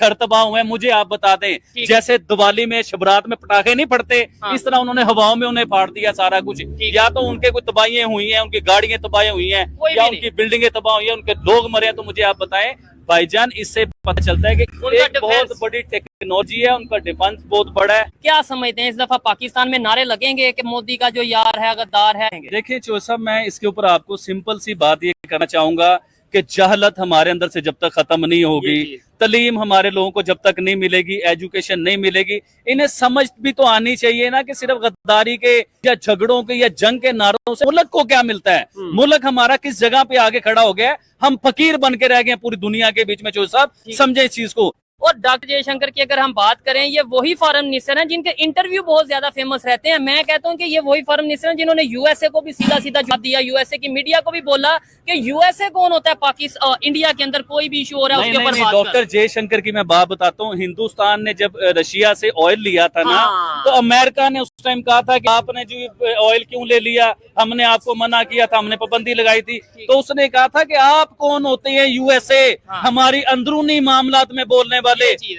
घर तबाह हुए हैं, मुझे आप बता दें। जैसे दिवाली में शबरात में पटाखे नहीं फटते, इस तरह उन्होंने हवाओं में उन्हें फाड़ दिया सारा कुछ। या तो उनके कोई तबाहियां हुई हैं, उनकी गाड़ियां तबाह हुई हैं, या उनकी बिल्डिंगें तबाह हुई हैं, उनके लोग मरे हैं। तो मुझे आप बताएं भाईजान, इससे पता चलता है कि एक बहुत बड़ी टेक्नोलॉजी है, उनका डिफेंस बहुत बड़ा है। क्या समझते हैं इस दफा पाकिस्तान में नारे लगेंगे कि मोदी का जो यार है गद्दार है? देखिए चो साहब, मैं इसके ऊपर आपको सिंपल सी बात ये करना चाहूंगा कि जहलत हमारे अंदर से जब तक खत्म नहीं होगी, तालीम हमारे लोगों को जब तक नहीं मिलेगी, एजुकेशन नहीं मिलेगी, इन्हें समझ भी तो आनी चाहिए ना कि सिर्फ गद्दारी के या झगड़ों के या जंग के नारों से मुल्क को क्या मिलता है। मुल्क हमारा किस जगह पे आगे खड़ा हो गया है, हम फकीर बन के रह गए पूरी दुनिया के बीच में। चो साहब समझे इस चीज को। और डॉक्टर जयशंकर की अगर हम बात करें, ये वही फॉरेन मिनिस्टर हैं जिनके इंटरव्यू बहुत ज्यादा फेमस रहते हैं। मैं कहता हूं कि ये वही फॉरेन मिनिस्टर हैं जिन्होंने यूएसए को भी सीधा सीधा जवाब दिया, यूएसए की मीडिया को भी बोला कि यूएसए कौन होता है पाकिस्तान इंडिया के अंदर कोई भी इशू हो रहा है उसके ऊपर। डॉक्टर जयशंकर की मैं बात बताता हूँ। हिंदुस्तान ने जब रशिया से ऑयल लिया था ना, तो अमेरिका ने उस टाइम कहा था कि आपने जो ऑयल क्यों ले लिया, हमने आपको मना किया था, हमने पाबंदी लगाई थी। तो उसने कहा था कि आप कौन होते हैं यूएसए, हमारी अंदरूनी मामलात में बोलने वाले,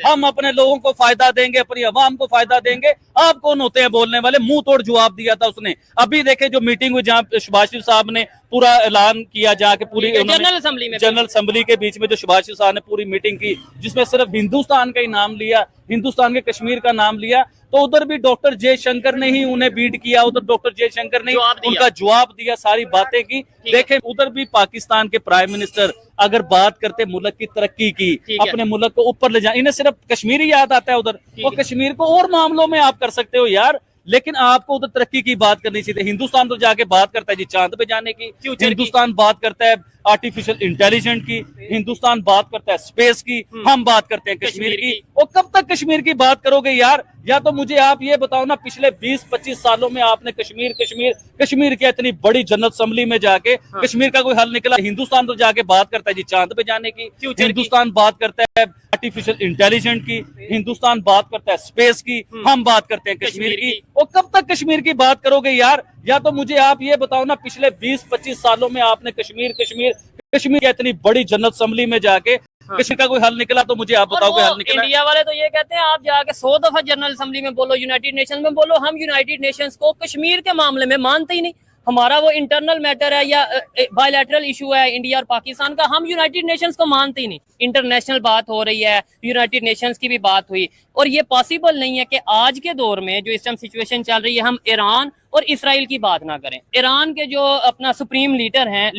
हम अपने लोगों को फायदा देंगे, अपनी अवाम को फायदा देंगे, आप कौन होते हैं बोलने वाले। मुंह तोड़ जवाब दिया था उसने। अभी देखे जो मीटिंग हुई जहाँ शहबाज शरीफ साहब ने पूरा ऐलान किया, जाके पूरी जनरल असेंबली के बीच में जो शहबाज शरीफ साहब ने पूरी मीटिंग की, जिसमें सिर्फ हिंदुस्तान का ही नाम लिया, हिंदुस्तान के कश्मीर का नाम लिया, तो उधर भी डॉक्टर जयशंकर ने ही उन्हें बीट किया, उधर डॉक्टर जयशंकर ने उनका जवाब दिया, सारी बातें की। देखें उधर भी पाकिस्तान के प्राइम मिनिस्टर अगर बात करते मुल्क की तरक्की की, अपने मुल्क को ऊपर ले जाए, इन्हें सिर्फ कश्मीर ही याद आता है उधर। वो कश्मीर को और मामलों में आप कर सकते हो यार, लेकिन आपको उधर तरक्की की बात करनी चाहिए। हिंदुस्तान तो जाके बात करता है जी चांद पे जाने की, हिंदुस्तान बात करता है आर्टिफिशियल इंटेलिजेंस की, हिंदुस्तान बात करता है स्पेस की, हम बात करते हैं कश्मीर की। और कब तक कश्मीर की बात करोगे यार? या तो मुझे आप ये बताओ ना, पिछले 20-25 सालों में आपने कश्मीर की इतनी बड़ी जनरल असेंबली में जाके कश्मीर का कोई हल निकला? हिंदुस्तान तो जाके बात करता है जी चांद पे जाने की, हिंदुस्तान बात करता है आर्टिफिशियल इंटेलिजेंस की, हिंदुस्तान बात करता है स्पेस की, हम बात करते हैं कश्मीर की। और कब तक कश्मीर की बात करोगे यार? या तो मुझे आप ये बताओ ना, पिछले 20-25 सालों में आपने कश्मीर की इतनी बड़ी जनरल असेंबली में जाके कश्मीर का कोई हल निकला? तो मुझे आप बताओ कोई हल निकला? इंडिया वाले तो ये कहते हैं आप जाके 100 दफा जनरल असेंबली में बोलो, यूनाइटेड नेशंस में बोलो, हम यूनाइटेड नेशंस को कश्मीर के मामले में मानते ही नहीं। हमारा वो इंटरनल मैटर है या बायलैटरल इशू है इंडिया और पाकिस्तान का, हम यूनाइटेड नेशंस को मानते ही नहीं। इंटरनेशनल बात हो रही है, यूनाइटेड नेशंस की भी बात हुई, और ये पॉसिबल नहीं है कि आज के दौर में जो इस टाइम सिचुएशन चल रही है, हम ईरान और इसराइल की बात ना करें। ईरान के जो अपना सुप्रीम लीडर हैं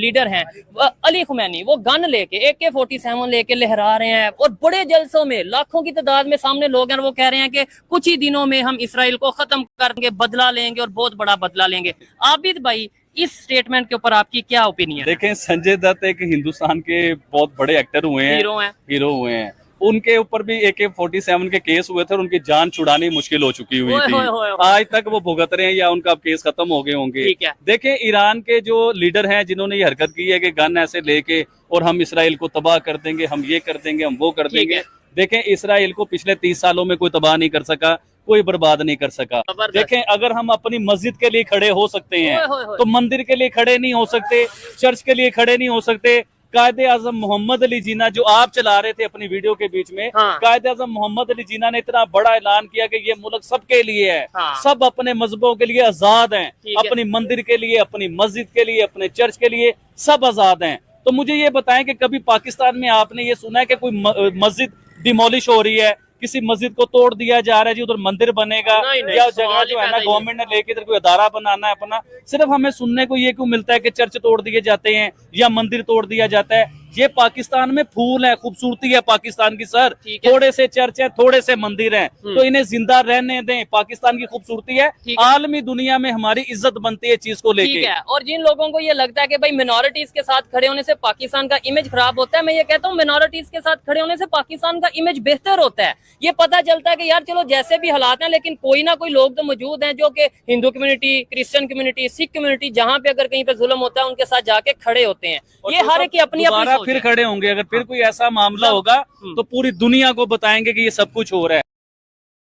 अली खुमैनी, वो गन लेके AK-47 लेके लहरा रहे हैं, और बड़े जलसों में लाखों की तादाद में सामने लोग हैं, वो कह रहे हैं कि कुछ ही दिनों में हम इसराइल को खत्म करेंगे, बदला लेंगे और बहुत बड़ा बदला लेंगे। आबिद भाई, इस स्टेटमेंट के ऊपर आपकी क्या ओपिनियन? देखें, संजय दत्त एक हिंदुस्तान के बहुत बड़े एक्टर हुए हैं, हीरो हुए हैं। उनके ऊपर भी AK-47 के केस हुए थे और उनकी जान छुड़ानी मुश्किल हो चुकी हुई थी। आज तक वो भुगत रहे हैं या उनका केस खत्म हो गए होंगे। देखें, ईरान के जो लीडर हैं जिन्होंने ये हरकत की है कि गन ऐसे लेके और हम इसराइल को तबाह कर देंगे, हम ये कर देंगे, हम वो कर देंगे। देखें, इसराइल को पिछले 30 सालों में कोई तबाह नहीं कर सका, कोई बर्बाद नहीं कर सका। देखें, अगर हम अपनी मस्जिद के लिए खड़े हो सकते हैं तो मंदिर के लिए खड़े नहीं हो सकते, चर्च के लिए खड़े नहीं हो सकते। कायदे आजम मोहम्मद अली जिन्ना, जो आप चला रहे थे अपनी वीडियो के बीच में, कायदे आजम मोहम्मद अली जिन्ना ने इतना बड़ा ऐलान किया कि ये मुल्क सबके लिए है, सब अपने मजहबों के लिए आजाद हैं, अपनी मंदिर के लिए, अपनी मस्जिद के लिए, अपने चर्च के लिए सब आजाद हैं। तो मुझे ये बताएं कि कभी पाकिस्तान में आपने ये सुना है कि कोई मस्जिद डिमोलिश हो रही है, किसी मस्जिद को तोड़ दिया जा रहा है जी, उधर मंदिर बनेगा, या जगह जो है ना गवर्नमेंट ने लेके इधर कोई अदारा बनाना है अपना? सिर्फ हमें सुनने को ये क्यों मिलता है कि चर्च तोड़ दिए जाते हैं या मंदिर तोड़ दिया जाता है? ये पाकिस्तान में फूल है, खूबसूरती है पाकिस्तान की सर। थोड़े से चर्च है, थोड़े से मंदिर हैं, तो इन्हें जिंदा रहने दें। पाकिस्तान की खूबसूरती है, आलमी दुनिया में हमारी इज्जत बनती है चीज को लेके। और जिन लोगों को ये लगता है कि भाई मिनोरिटीज के साथ खड़े होने से पाकिस्तान का इमेज खराब होता है, मैं ये कहता हूँ मिनोरिटीज के साथ खड़े होने से पाकिस्तान का इमेज बेहतर होता है। ये पता चलता है कि यार चलो जैसे भी हालात हैं, लेकिन कोई ना कोई लोग तो मौजूद हैं जो कि Hindu community, Christian community, Sikh community, जहाँ पे अगर कहीं पे जुल्म होता है उनके साथ जाके खड़े होते हैं। ये हर एक की अपनी अपनी फिर खड़े होंगे। अगर फिर कोई ऐसा मामला होगा तो पूरी दुनिया को बताएंगे कि ये सब कुछ हो रहा है।